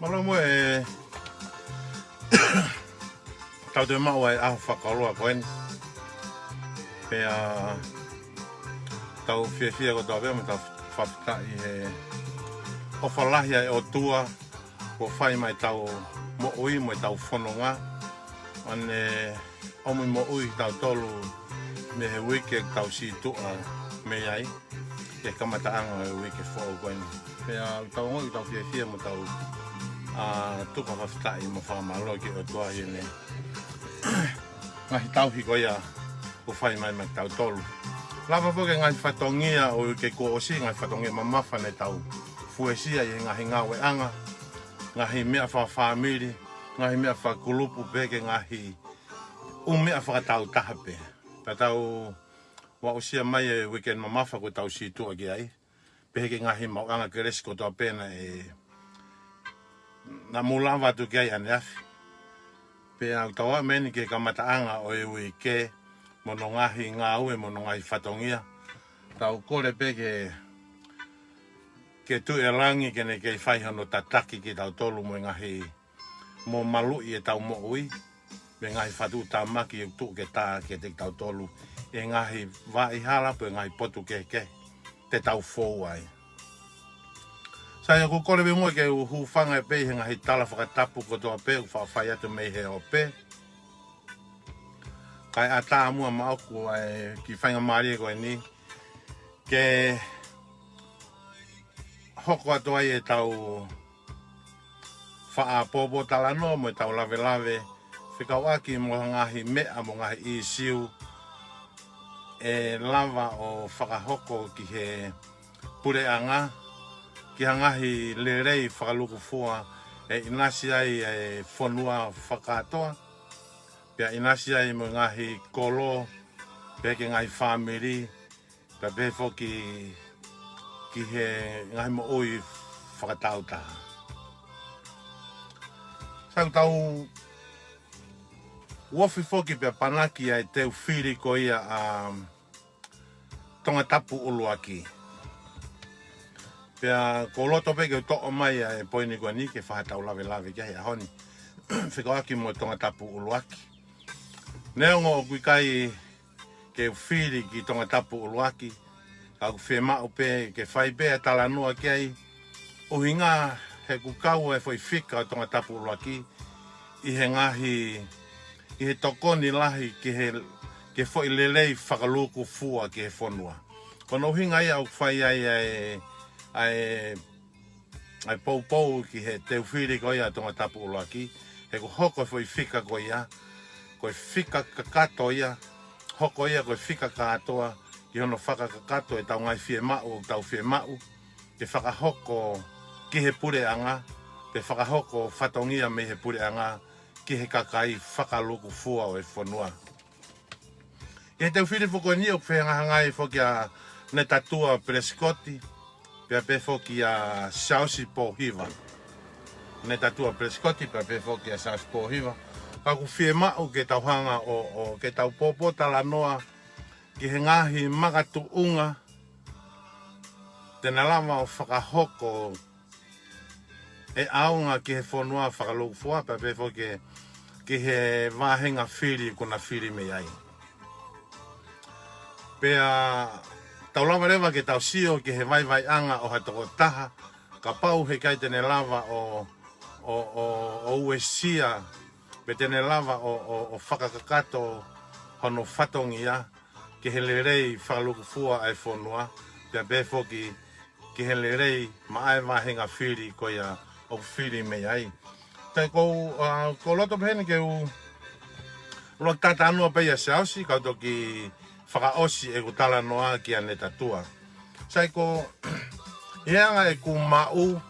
Ora mo tau te mau ai a whakaroa koen. Pea tau whiawhia ko tau wea me tau whaptai o whalahi ai o tua ko whai mai tau mo ui mo tau whanonga. Ane omi mo ui tau tolu me he wike tau si tua me ai. Ke kamataanga he wike whao koen. Pea tau ngoi tau whiawhia mo tau tuka whaftai mo whamaloa ki o tua hene. Ngahi tau hiko ia o whai mai mai tau tolu. Lava poke ngahi whatongia o ke ko osi ngahi whatongia mamafa ne tau fuesia i ngahi ngawe anga. Ngahi mea whawhamiri, ngahi mea whakulupu peke ngahi mea whakatau tahape. Pa tau wa osia mai e weekend mamafa ko tau si tua ki ai. Peke ngahi mau anga keres ko tau pena na mulawa tu ki ai ane afi. Pea tawa meni ke kamataanga o e ke mono ngahi ngā ue mono ngahi whatongia. Tau kore peke ke tu e rangi kene ke whaihono tataki ki tau tolu mo ngahi mo malui e tau mo ui. Me ngahi whatu tamaki e tu ke tā ke te tau tolu. E ngahi vai hala po e ngahi potu ke te tau fōu ai. Saya ko kore mo ke hufanga e pe ngahi tala whakatapu ko toa pe whawhai atu mei he o pe. Kai ata mua maoku ki whainga maari ko ni ke hoko atu ai e tau wha popo talano mo tau lave lave whikau aki mo ngahi mea mo ngahi i siu e lava o whakahoko ki he pure anga ki hangahi lerei whakaluku fua e inasi ai e whanua whakatoa. Pea inasi ai mo ngahi kolo, peke ngahi whamiri, pea pefo ki he ngahi mo ui whakatau taha. Sau tau wofi foki pea panaki ai teu whiri ko ia tonga tapu ulu aki. Pea ko loto peke to'o mai e poini ko ni ke whahatau lawe lawe kia hea honi. Whikau aki mo tonga tapu ulu aki. Neongo o kui kai ke whiri ki tonga tapu ulu aki. Kau whemau pe ke whai pe tala nua ki ai. Uhinga he kukau e whai whika o tonga tapu ulu aki. I he ngahi, i he tokoni lahi ke whai lelei whakaluku fua ki he whanua. Kono uhinga ia au whai ai pou ki he teu whiri ko ia tonga tapu ulu aki. He ko hoko whai whika ko ia. Koe whika kakato ia, hoko ia koe whika katoa, ki hono whaka kakato e tau ngai whie mau o tau whie mau, te whakahoko ki he pure anga, te whakahoko whatongia me he pure anga, ki he kakai whakaluku fua o e whanua. I he teu whiri whoko ni o whengahangai whoki a ne tatua Prescoti, pia pe whoki a Sausi Pohiva. Ne tatua Prescoti, pia pe whoki a Sausi Pohiva. Kaku whie mau ke tau hanga o ke tau popo tala noa ki he ngahi magatu unga tena lama o whakahoko e aunga ki he whanua whakaloku fua pa pefo ki he wahenga whiri kuna whiri me ai. Pea tau lama rewa ke tau sio ki he vai anga o hatoko taha ka pau he kai tene lava o uesia pe tene lava o whakakakato hono whatongia ki he lerei whakaluku fua ai whanua pia befo ki he lerei maae wahenga whiri ko ia o whiri mei ai. Tai ko loto pehene ke ua tata anua pe ia seausi kau toki whakaosi e kutala noa ki ane tatua. Sai ko ianga e ku mau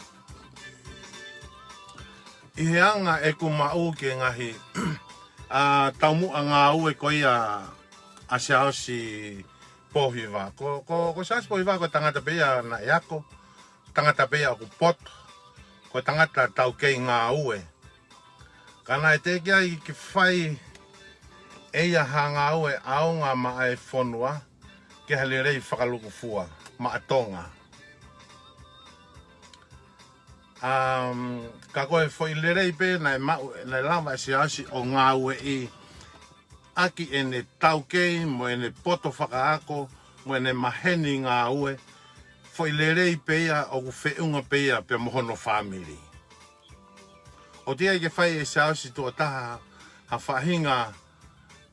I he anga e ku mau ke ngahi taumu a ngā ue ko ia a seausi pohiwa. Ko seausi pohiwa ko tangata pea na eako, tangata pea ku poto, ko tangata tau kei ngā ue. Kana e te kia i ki whai eia ha ngā ue aonga ma e whanua ke hale rei whakaluku fua, ma atonga. Ka koe foi lerei pe na lava si asi o ngā ue I aki e ne taukei mo e ne poto whakaako mo e ne maheni ngā ue foi lerei pe ia o ku whiunga pe ia pe mohono family. O tia ke whai e se asi tua taha ha whahinga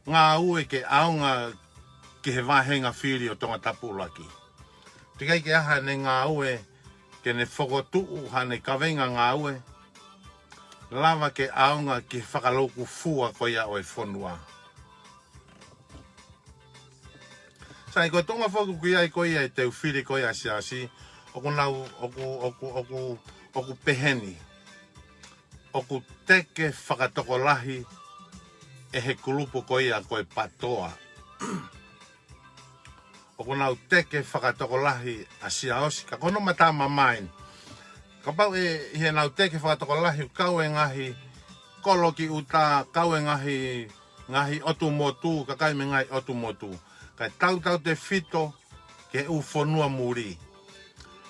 ngā ue ke aunga ki he wahenga whiri o tonga tapulaki. Tikai ke aha ne ngā ue ke ne whakotuu ha ne kawenga ngā ue, lava ke aunga ki whakaloku fua koia o e whonua. Sai koe tonga whaku ki ai koia e teu whiri koia si asi, oku nau, oku peheni, oku teke whakatokolahi e he kulupu koia koe patoa. Oku nau teke whakatokolahi a siaosi, ka kono mata mamain. Ka pau e he nau teke whakatokolahi kau e ngahi koloki uta, kau e ngahi otu motu, ka kai me ngai otu motu. Kai tau te fito ke u whonua muri.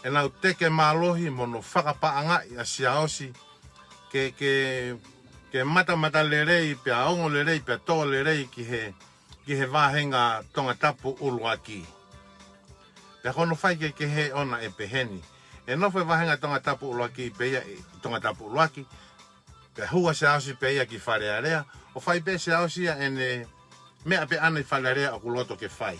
E nau teke malohi mono whakapaanga a siaosi ke mata lerei, pe aongo lerei, pe toa lerei ki he wahenga tonga tapu uluaki. Pea kono whai ke he ona e peheni. E nofo wahenga tonga tapu uluaki pe ia tonga tapu uluaki. Pea hua se ausi pe ia ki wharearea. O whai pe se ausi ia ene mea pe ana I wharearea o kuloto ke whai.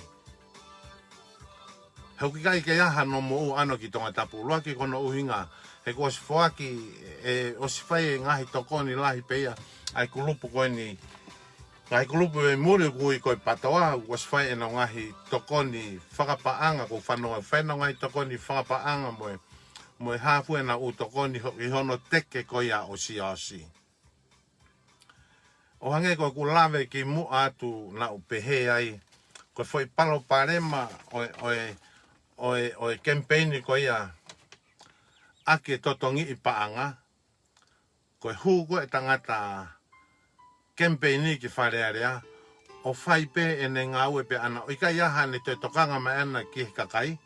Heu ki kai ke aha no mo u ano ki tonga tapu uluaki kono uhinga. He kua si whaki e o si whai e ngahi tokoni lahi pe ia ai kulupu koe ni Ngai kulupu e muri kui koe patoa, was whai e na ngahi tokoni whakapaanga ko whanua. Whaina ngai tokoni whakapaanga moe hafu e na u tokoni I hono teke koe a o si asi. O hange koe ku lawe ki mu atu na u pehe ai, koe whai palo parema o e campaigni koe a ake totongi I paanga, koe hu koe tangata campaigni ki wharearea, o whai pe e ne ngā ue pe ana. O ikai aha ne te tokanga mai ana ki he kakai,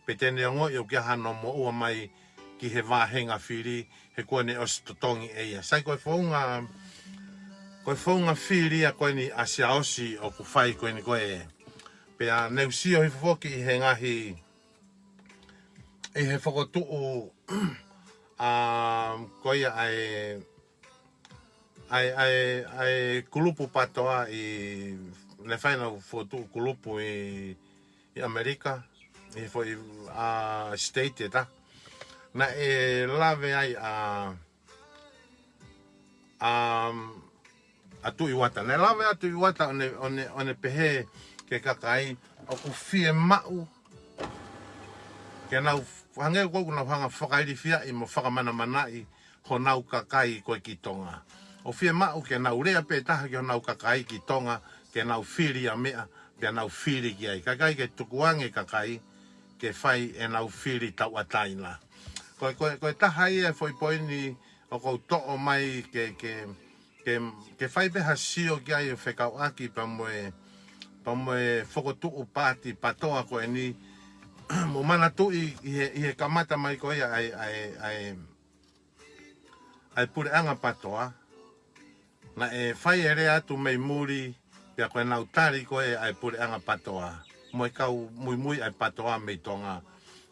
pe tene ongo I o ki aha no mo ua mai ki he wāhenga whiri, he koe ne osi totongi eia. Sai koe whaunga whiri a koe ni asia osi o ku whai koe ni koe e. Pe a neusio hi whoki I he ngahi, I he whakotuu koe ai kulupu patoa I le whaina fotu kulupu I Amerika, I foi state ta. Na e lave ai a tu iwata. Na lave a tu iwata one pehe ke kakai o ku fie mau ke nau hange koku na hanga whakairi fia I mo whakamana manai ho nau kakai koe ki tonga. O fie mau ke nau rea pe taha ki o nau kakai ki tonga, ke nau whiri a mea, pe nau whiri ki ai. Kakai ke tukuange kakai, ke whai e nau whiri tau ataina. Koe taha ia foi poini o kou to'o mai ke whai peha sio ki ai o whekau aki pa moe whokotu'u pāti patoa koe ni, mo mana tui I he kamata mai koe ai pureanga patoa. Na e whai e rea atu mei muri, pia koe nau tari koe ai pureanga patoa. Moe kau mui ai patoa mei tonga.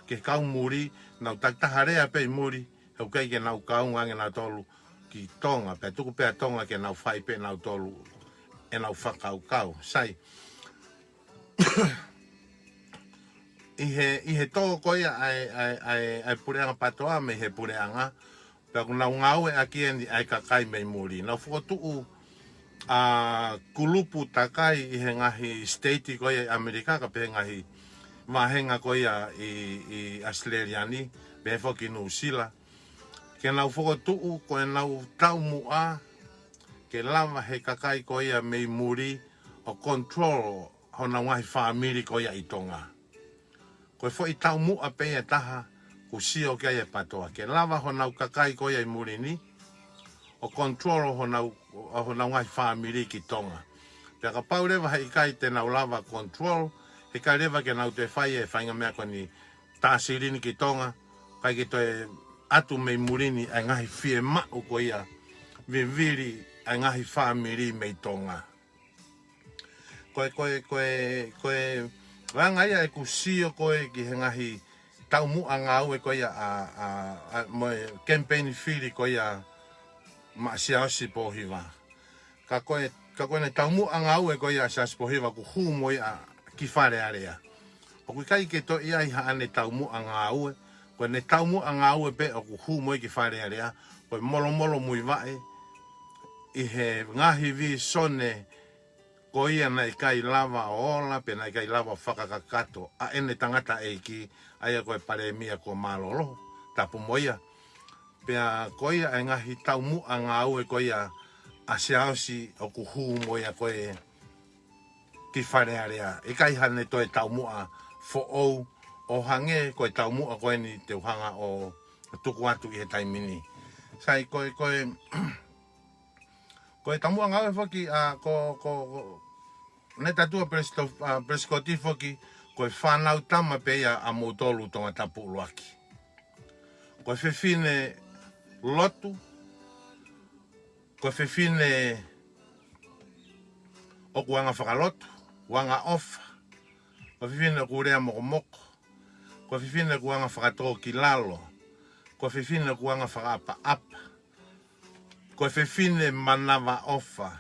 Ke kau muri, nau taktaha rea pei muri, heu kei ke nau kaunga nau tolu ki tonga. Pia tuku pia tonga ke nau whai pe nau tolu e nau whakau. Sai, I he tō koe ai pureanga patoa me he pureanga. Pea nau ngau e aki e ai kakai mei muri. Nau whakotuu kulupu takai I he ngahi state koe Amerika, ka pe ngahi mahenga koe I Australiani, pe whoki New Zealand. Ke nau whakotuu koe nau tau mua, ke lava he kakai koe mei muri o control ho nau ngahi whaamiri koe I tonga. Koe whoi tau mua pe e taha, ku sio kia e patoa. Ke lava ho nau kakai koe ai muri ni, o control ho nau ngai whaamiri ki tonga. Pea ka pau rewa hei kai te nau lava control, he kai rewa ke nau te whai e whainga mea koe ni tāsirini ki tonga, kai ki toe atu mei murini ai ngahi fie ma'u ko ia viviri ai ngahi whamiri mei tonga. Koe ranga ia e kusio koe ki he ngahi tau mua ngau e ko ia moe campaign fili ko ia ma siaosi pohiwa. Ka koe ne tau mua ngau e ko ia siaosi pohiwa ku hu mo ia ki whare area. O kui kai ke to ia i haane tau mua ngau e koe ne tau mua ngau e pe o ku hu mo i ki whare area koe molo mui wae i he ngahi vi sone ko ia na i kai lava ola pe na i kai lava whakakakato a ene tangata e ki aia koe pare mia ko malolo tapu moia pea ko ia e ngahi tau mua ngau e ko ia a siaosi o ku hu moia koe ki whare area i kai hane to e tau mua fo ou o hange koe tau mua koe ni te uhanga o tuku atu i he taimini sai koe tau mua ngau e whaki ne tatua preskoti whaki koe whanau tama pe ia a motolu tonga tapu uruaki. Koe whiwhine lotu, koe whiwhine oku wanga whakalotu, wanga ofa, koe whiwhine oku rea mokomoko, koe whiwhine oku wanga whakatoko ki lalo, koe whiwhine oku wanga whakapa apa, koe whiwhine manawa ofa,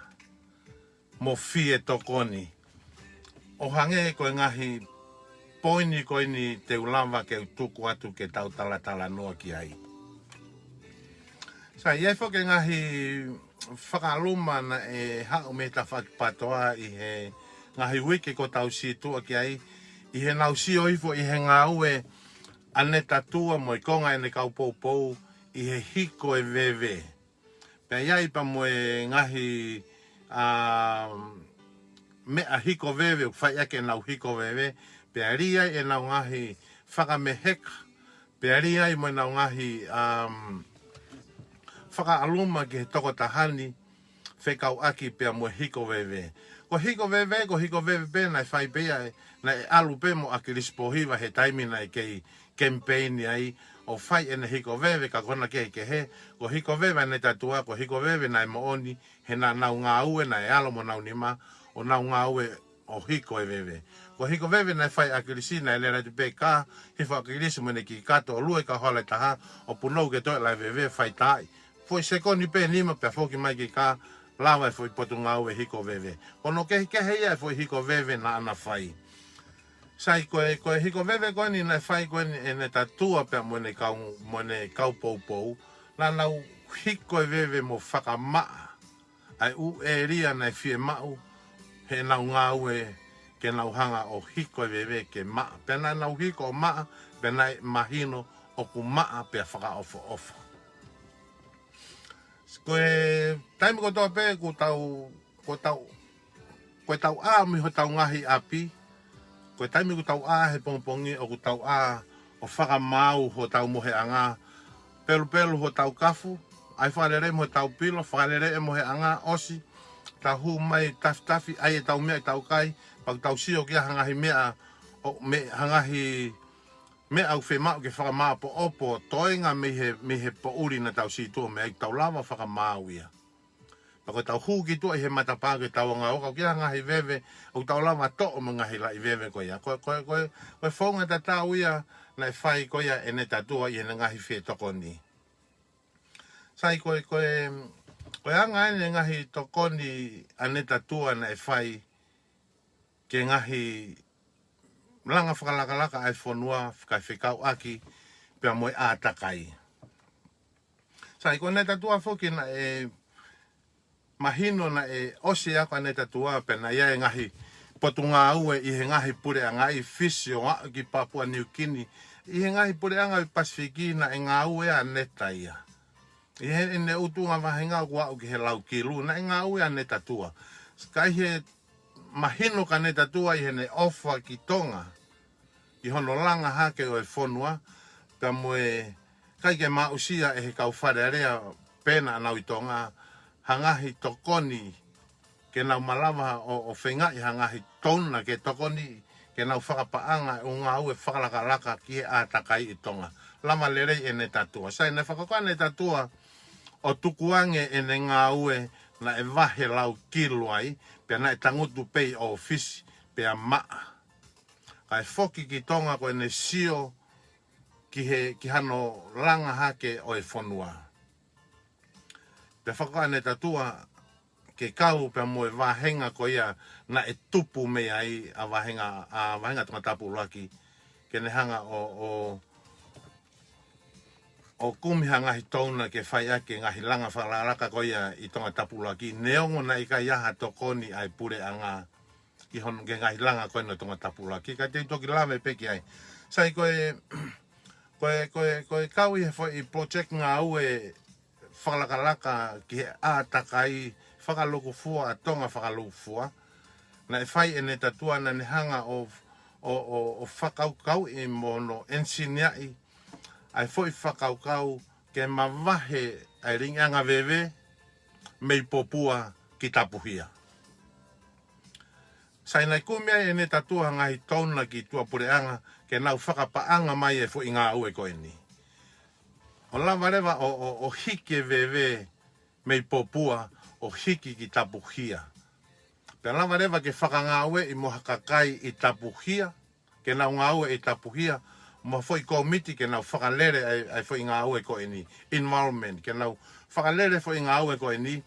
mo fie tokoni. O hange koe ngahi poini koe ni te ulawa ke utuku atu ke tau talatala noa ki ai. Sa iei whoke ngahi whakaluma na e hao me ta whakpatoa i he ngahi wiki ko tau situa ki ai. I he nau si oifo i he ngā ue ane tatua mo i konga ene kau pou i he hiko e vewe. Pea iai pa mo e ngahi me a hiko vewe o whai ake nau hiko vewe pea ria e nau ngahi whakameheka pea ria i mo nau ngahi whakaaluma ki he toko tahani whekau aki pea mo hiko vewe ko hiko vewe pe nai whai pea na e alu pe mo aki lispohiwa he taimi nai kei campaign ai o whai ene hiko vewe ka kona ke he ko hiko vewe ne tatua ko hiko vewe nai mooni he na nau ngā ue na e alo mo nau nima o nau ngā ue o hiko e vewe. Ko hiko vewe nai whai akirisi na e lera tu pe ka hifo akirisi mo ne ki kato o lue ka hole taha o punou ke toi lai vewe whai tai. Foi sekoni pe nima pe foki mai ki ka lawa e foi potu ngā ue hiko vewe. Kono ke heia e foi hiko vewe na ana whai. Sai koe hiko vewe koe ni nai whai koe ni e ne tatua pe mo ne kau pou la nau hiko e vewe mo whakamaa ai u e ria nai fie mau he nau ngā ue ke nau hanga o hiko e vewe ke maa. Pena nau hiko o maa, pena mahino o ku maa pe whaka ofo. Koe taimi ko toa pe ko tau a mi ho tau ngahi api. Koe taimi ko tau a he pongpongi o ko tau a o whaka mau ho tau mohe anga. Pelu ho tau kafu. Ai whalere mo tau pilo, whalere mo he anga osi. Ta hu mai tafi ai e tau mea tau kai. Pag tau sio kia hangahi mea, hangahi mea au whemau ke whakamau po opo. Toenga me he po uri na tau si tua mea i tau lava whakamau ia. Pako tau hu ki tua i he matapake tau anga oka. Kia hangahi vewe, au tau lava to'o mga hi la i vewe ko ia. Koe whaunga ta tau ia na e whai ko ia e ne tatua i he ngahi whe toko ni. Sai koe anga ene ngahi tokoni ane tatua na e whai ke ngahi langa whakalakalaka ai whonua kai whekau aki pia moe ātakai. Sai koe ne tatua whoki na e mahino na e osi ako ane tatua pe na ia e ngahi potu ngā ue i he ngahi pure a ngai fisi o ngā ki Papua New Guinea i he ngahi pure anga i Pasifiki na e ngā ue a neta ia. I he ne utunga wahenga kua au ki he lau kilu na e ngā ue a neta tua. Kai he mahino ka neta tua i he ne ofa ki tonga. I hono langa hake o e whonua. Ka moe kai ke mausia e he kau whare area pena anau i tonga. Hangahi tokoni ke nau malawa o whengai hangahi tona ke tokoni ke nau whakapaanga o ngā ue whakalakalaka ki he ātakai i tonga. lama lerei e ne tatua. Sai ne whakakoa ne tatua o tukuange e ne ngā ue na e wahe lau kilo ai, pia na e tangutu pei o ofisi, pia maa. Kai foki ki tonga ko e ne sio ki hano langa hake o e whanua. Pia whakakoa ne tatua ke kau pia mo e wahenga ko ia na e tupu mea ai a wahenga tunga tapu laki ke ne hanga o kumiha ngahi tauna ke whai ake ngahi langa whalaraka ko ia i tonga tapu laki neongo na ika iaha tokoni ai pure anga ki hono ke ngahi langa ko ina tonga tapu laki ka te toki lame peki ai sai koe kau i he i project ngā ue whalakalaka ki he ātakai whakaloku fua a tonga whakaloku fua na e whai e ne tatua na ne hanga o whakaukau i mono ensiniai ai foi whakaukau ke mawahe ai ringanga vewe mei popua ki tapuhia. Sai nai kumea e ne tatua ngai tauna ki tua pureanga ke nau whakapaanga mai e fo i ngā ue koe ni. O lava rewa o hike vewe mei popua o hiki ki tapuhia. Pe lava rewa ke whakanga ue i mohakakai i tapuhia, ke nau ngā ue i tapuhia, mo foi komiti ke nau whakalere ai foi ngā ue koe ni. Environment, ke nau whakalere foi ngā ue koe ni,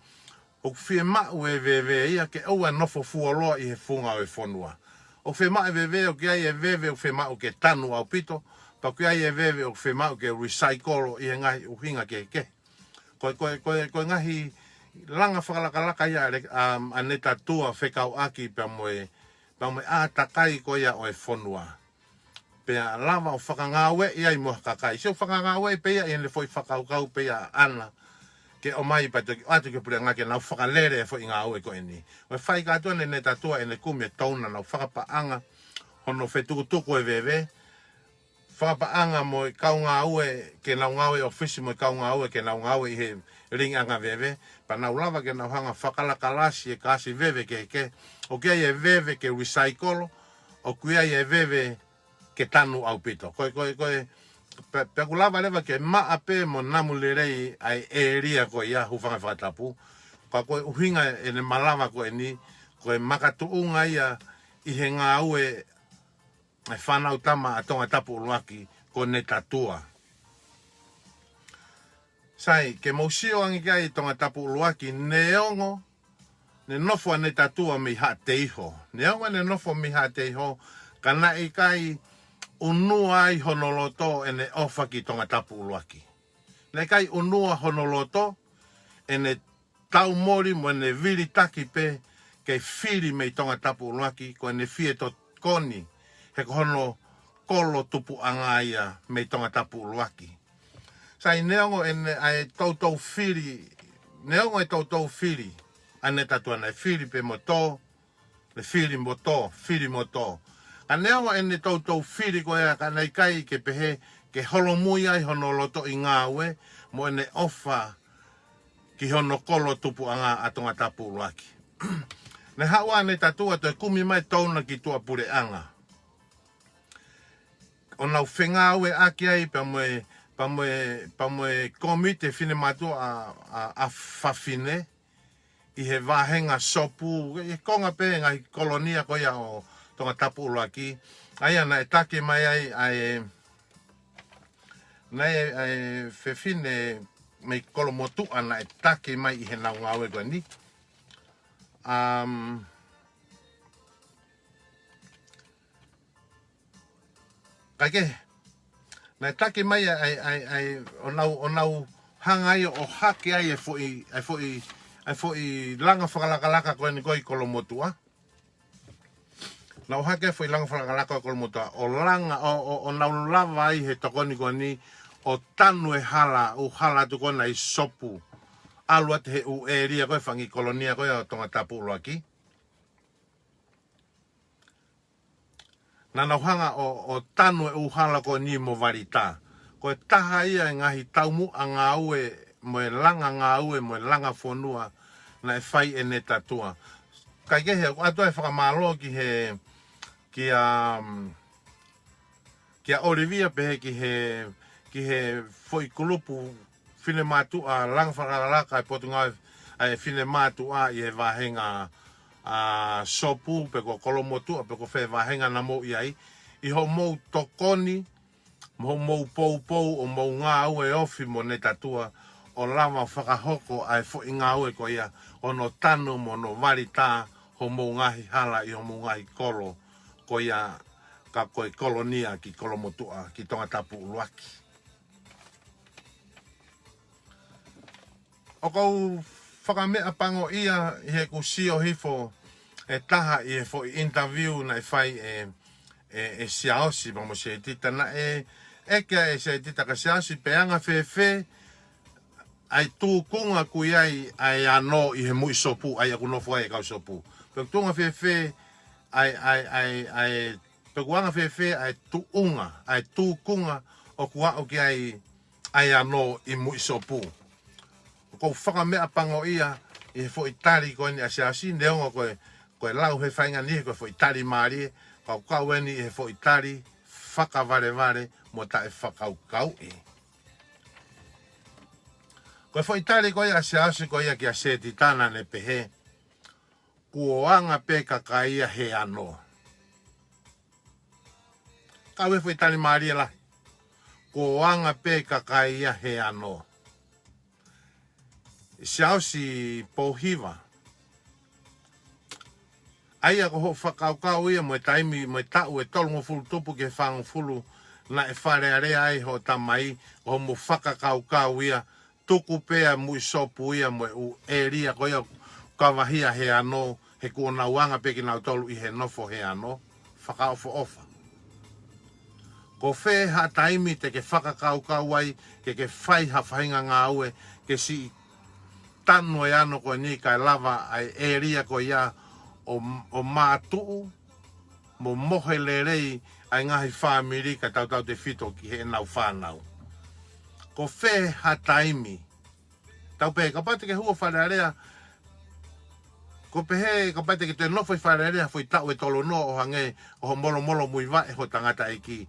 o whie mau e vewe ia ke aua nofo fuoloa i he funga o e whanua. O whie mau e vewe o ke ai e vewe o whie mau ke tanu au pito, pa ke ai e vewe o whie mau ke recycle i he ngahi uhinga ke ke. Koe ngahi langa whakalakalaka ia ane tatua whekau aki pa moe ātakai ko ia o e whanua. Pea lava o whakangawe ia i moha kakai. Seo whakangawe pea i ane foi whakaukau pea ana. Ke o mai pa te atu ke pura ngake nau whakalere e fo i ngā ue ko eni. O e whai kātua ne tatua e ne kume tauna nau whakapaanga hono whetukutuku e vewe. Whakapaanga mo i kau ngā ue ke nau ngā ue ofisi mo i kau ngā ue ke nau ngā ue i he ringanga vewe. Pa nau lava ke nau hanga whakalakalasi e kasi vewe ke. O kia i e vewe ke recycle. O kia i e vewe ke tanu au pito. Pea kulava lewa ke maa pe mo namu lerei ai e ria ko ia hufanga whakatapu. Ka koe uhinga e ne malawa ko e ni, koe makatuunga ia i he ngā ue e whanau tama a tonga tapu uluaki ko ne tatua. Sai, ke mausio angi kai tonga tapu uluaki neongo, ne nofo ne tatua mi ha te iho. Neongo ne nofo mi ha te iho, ka na i kai unua ai honoloto e ne ofa ki tonga tapu uluaki. Ne kai unua honoloto e ne tau mori mo ne viri taki pe kei whiri mei tonga tapu uluaki ko ne fie to koni he hono kolo tupu anga ia mei tonga tapu uluaki. Sai neongo e ne ai tautou whiri, neongo e tautou whiri ane tatua nei whiri pe mo tō, le whiri mo tō, whiri mo tō. A neongo e ne tautou whiri ko ea ka nei kai ke pehe ke holomui ai hono loto i ngā ue mo e ne ofa ki hono kolo tupu anga atonga tapu uluaki. Ne hawa ne tatua to e kumi mai tauna ki tua pure anga. O nau whenga ue aki ai pa moe komite whine matua a whawhine i he wahenga sopu, i konga pe ngai kolonia ko ia o tonga tapu uluaki. Aia na e take mai ai whewhine mei kolomotu ana e take mai i he nau ngawe koe ni. Kaike, na e take mai o nau hangai o hake ai e foi langa whakalakalaka koe ni koe i kolomotua. Nau hake foi langa whakalakalaka koe kolomotua. O langa, o nau lava ai he tokoni koe ni o tanu e hala, u hala tu kona i sopu. Alua te he u e ria koe whangi kolonia koe o tonga tapu uluaki. Na nauhanga o tanu e u hala koe ni mo varita. Koe taha ia e ngahi taumu a ngā ue, mo e langa ngā ue, mo e langa whonua, na e whai e ne tatua. Kai ke he, atua e whakamalo ki he, ki a Olivia pehe ki ki he foi kulupu fine matu a lang whakaraka e potunga e fine matu a i he wahenga a sopu pe ko kolomotu pe ko fe wahenga na mo iai i ho mo tokoni mo pou o mo ngā au e ofi mo ne tatua o lama whakahoko ai fo i ngā au e ko ia o no tanu mo no marita ho mo ngahi hala i ho mo ngahi kolo ko ia ka koe kolonia ki kolomotua ki tonga tapu uluaki. O kou whakamea pango ia i he kusio hifo e taha i he fo i interview na i whai e siaosi ma mo se tita na kia e se tita ka siaosi peanga whewhe ai tū kunga kui ai ano i he mui sopu ai aku nofo ai kau sopu. Pek tunga whewhe ai pekuanga whewhe ai tuunga ai tū kunga o kua o ki ai ano i mui sopu. Ko whakamea pango ia i he fo i tari koe ni a siaosi neonga koe lau he whainga ni koe fo i tari maari kau weni i he fo i tari whakavare mo tae whakaukau e. Koe fo i tari koe a siaosi koe ia ki a seti tana ne pehe kuoanga pe kakaia he ano. Kau e fo i tari maari e lahi. Kuoanga pe kakaia he ano. Siaosi pohiva. Aia ko ho whakaukau ia mo e taimi mo e tau e tolongo fulu tupu ke whango fulu na e whare area ai ho tamai ho mo whakakaukau ia tuku pea mui sopu ia mo u eria ko ia kawahia he ano he kuona wanga peki nau tolu i he nofo he ano whakaofo ofa. Ko whe ha taimi te ke whakakaukau ai ke whai ha whainga ngā ue ke si tanu e ano ko ni kai lava ai eria ko ia o mātuu mo mohe lerei ai ngahi whāmiri ka tau te whito ki he nau whānau. Ko whe ha taimi. Tau pe, ka pate ke hua wharearea, ko pehe, ka pate ke te nofoi wharearea, fwoi tau e tolo no o hange, o ho molo mui wa e ho tangata e ki.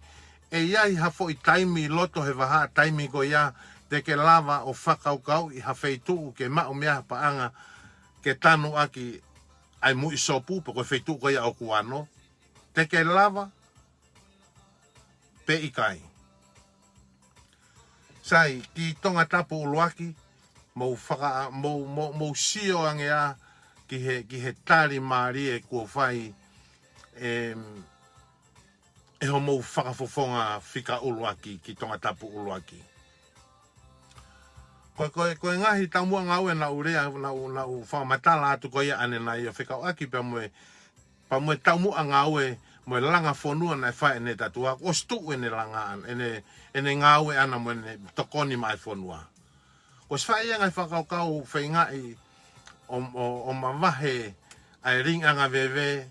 E iai ha fwoi taimi loto he waha taimi ko ia, te ke lava o whakaukau i ha wheituu ke mao mea paanga ke tanu aki ai mui sopu po koe wheitu koe au kuano. Te ke lava, pe ikai. Sai, ki tonga tapu uluaki, mo sio angea ki he tari maari e kua whai e ho mou whakafofonga whika uluaki ki tonga tapu uluaki. Koe ngahi tamua ngau e na urea na u whamatala atu koe ane na ia whikau aki pa moe tamua ngau e moe langa whonua na e whae ne tatua o stu e ne langa an ene ngau e ana moe ne tokoni mai whonua. Ko whae ia ngai whakaukau whaingai o mawahe ai ringanga vewe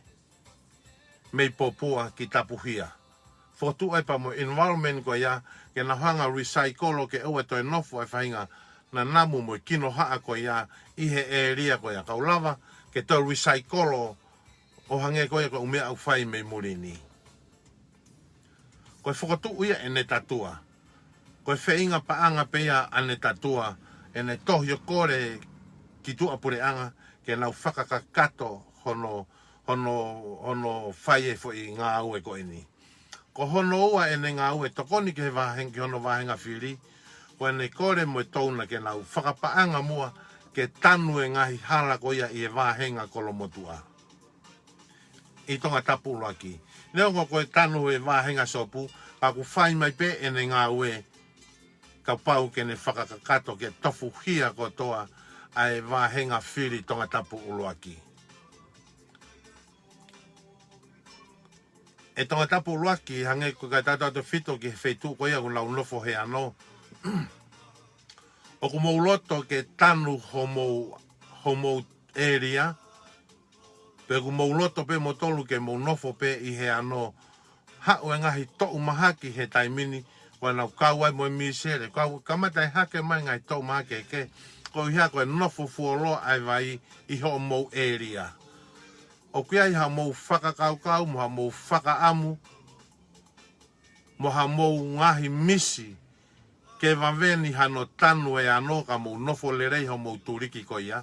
mei popua ki tapuhia. Fotu ai pa moe environment koe ia ke na hanga recycle ke ue toi nofu ai whainga na namu mo kino haa ko ia i he eria ko ia kaulava ke to recycle o hange ko ia ko umea au whai mei murini. Ko e whakatu ia e ne tatua. Ko e wheinga paanga pea ane tatua e ne tohio kore ki tua pureanga ke nau whakakakato hono whai e fo i ngā ue ko ini. Ko hono ua e ne ngā ue tokoni ke he hono wahenga whiri ko ne kore mo touna ke nau whakapaanga mua ke tanu e ngahi hala ko ia i e wahenga kolomotua. I tonga tapu laki. Leo ko e tanu e wahenga sopu, ka ku whai mai pe e ne ngā ue ka pau ke ne whakakakato ke tofu hia ko toa a e wahenga whiri tonga tapu uluaki. E tonga tapu uluaki hange ko ka tata te whito ki he wheitu ko ia ku lau nofo he ano. O ku mauloto ke tanu homo area, pe ku mauloto pe motolu ke maunofo pe i he ano, hau e ngahi to'u mahaki he taimini, wa nau kau ai mo e misere, kamatai hake mai ngai to'u mahaki ke, ko i hea koe nofo fuolo ai vai i ho mo area. O kia i ha mou whakakaukau, mo ha mou whakaamu, mo ha mou ngahi misi, ke vaveni hano tanu e ano ka mo nofo le rei ho mo turiki ko ia.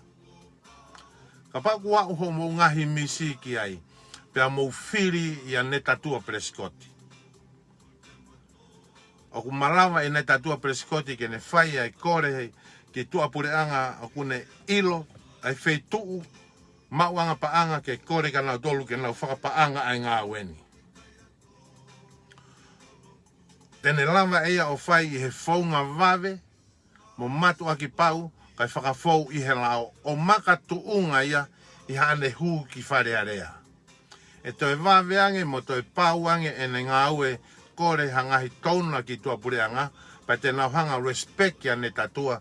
Ka paku au ho mo ngahi misiki ai, pea mo whiri ia ne tatua Prescott. O ku malawa e ne tatua Prescott ke ne whai ai kore ke tua pureanga o kune ilo ai whei tuu mauanga paanga ke kore ka nau tolu ke nau whakapaanga ai ngā weni. Tene lava eia o whai i he whaunga vave, mo matu aki pau, kai whakawhau i he lao o maka tuunga ia i hane hū ki whare area. E toi vave ange mo toi pau ange e ne ngā ue kore hangahi tauna ki tua pureanga, pa te nau hanga respect ia ne tatua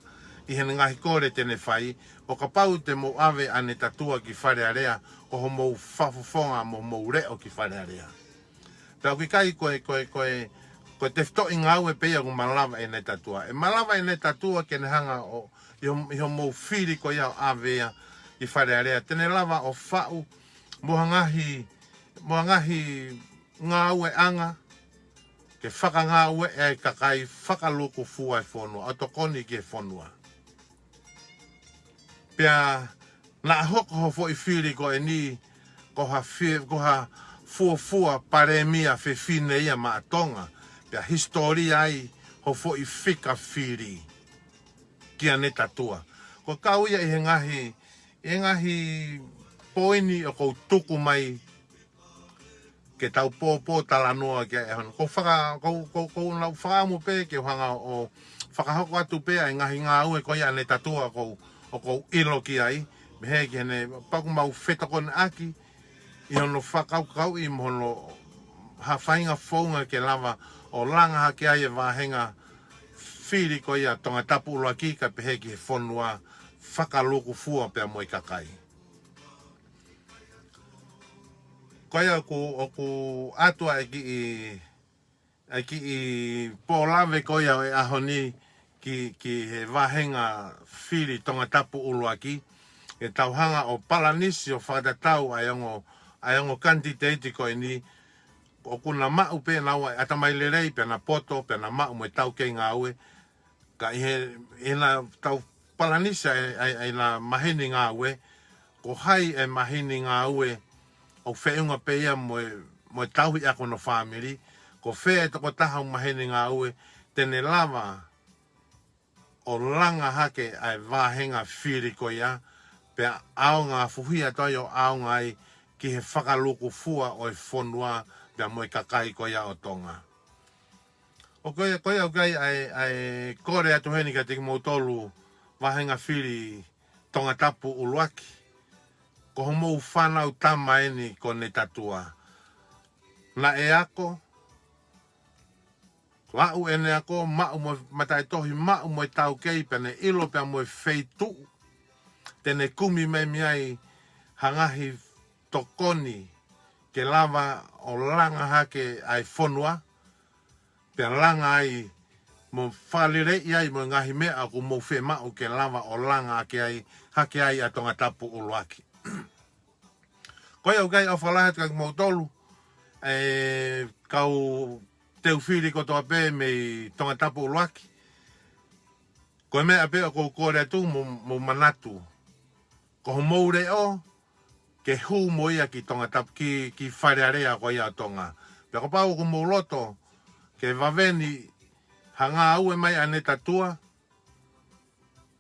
i he ngahi kore tene whai, o ka pau te mo ave a ne tatua ki whare area, o ho mou whafufonga mo mou reo ki whare area. Pea ki kai ko te fto i ngā ue pea ku malawa e ne tatua. E malawa e ne tatua ke ne hanga o i ho mou whiri ko iau avea i whare area. Tene lava o whau moha ngahi ngā ue anga ke whaka ngā ue e kakai whakaluku fua e whonua. O tokoni ke whonua. Pea na hoko ho fo i whiri ko e ni ko ha fua paremia fe fine ia maatonga. Pea historia ai ho fo i whika whiri kia ne tatua. Ko kauia i he ngahi poini o kou tuku mai ke tau pōpō talanoa ke e hana. Kou nau whaamu pe ke hanga o whakahoko atu pe ai ngahi ngā ue ko ia ne tatua o kou ilo ki ai. Me he ki hene paku mau whetakone aki i hono whakaukau i mohono hawhainga whaunga ke lava o langa hake ai e wāhenga whiri ko ia tonga tapu uloa ki ka pehe ki he whonua whakaluku fua pea moi kakai. Ko ia ku atua e ki i pōlawe ko ia e ahoni ki he wāhenga whiri tonga tapu uloa ki e tauhanga o Palanisi o whakatatau ai ongo kantiteiti ko ni o kuna mau pe na wa atamai le rei pe na poto pe na mau mo tau ke ngā ue ka i na tau Palanisi ai na mahini ngā ue ko hai e mahini ngā ue o wheunga pe ia mo tau i ako no family ko whe e toko taha mahini ngā ue tene lava o langa hake ai wāhenga whiri ko ia pe ao ngā fuhia toi o ao ngai ki he whakaluku fua o e whonua pia moe kakai ko ia o tonga. O koia o kai ai kore atu heni ka teki mou tolu wahenga whiri tonga tapu uluaki. Ko ho mou whanau tama eni ko ne tatua. Na e ako, lau ene ako, mau mo matai tohi, mau mo tau kei pene ilo pia moe feitu. Tene kumi mai miai hangahi tokoni ke lava o langa hake ai whonua. Pea langa ai mo whalire ai mo ngahi mea ku mo whe mau ke lava o langa hake ai a tonga tapu uluaki. Koe au gai au whalahat kak mo tolu kau teu whiri ko toa pe me tonga tapu uluaki. Koe mea pe o kou kore atu mo manatu. Ko ho moure o ke hu mo ia ki tonga tapu ki wharearea ko ia tonga. Pea ko pau ko mo loto ke vaveni hanga aue mai ane tatua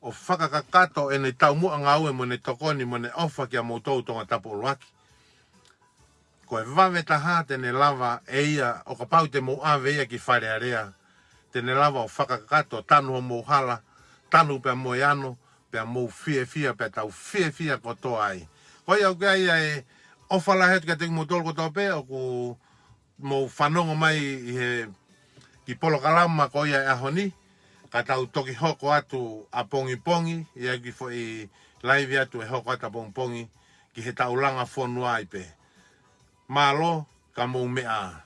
o whakakakato e ne tau mua ngā aue mo ne tokoni mo ne ofa ki a moutou tonga tapu uluaki. Ko e vave taha tene lava e ia o ka pau te mo ave ia ki wharearea. Tene lava o whakakakato tanu ho mo hala, tanu pea mo ano, pea mo fia pea tau fia kotoa ai. Ko ia o kai ai ofa lahet ka teki motol kotoa pe o ku mo whanongo mai i he ki polo kalama ko ia e ahoni. Ka tau toki hoko atu a pongi, ia ki fo i live atu e hoko atu a pongi, ki he taulanga whonua ai pe. Malo ka mou mea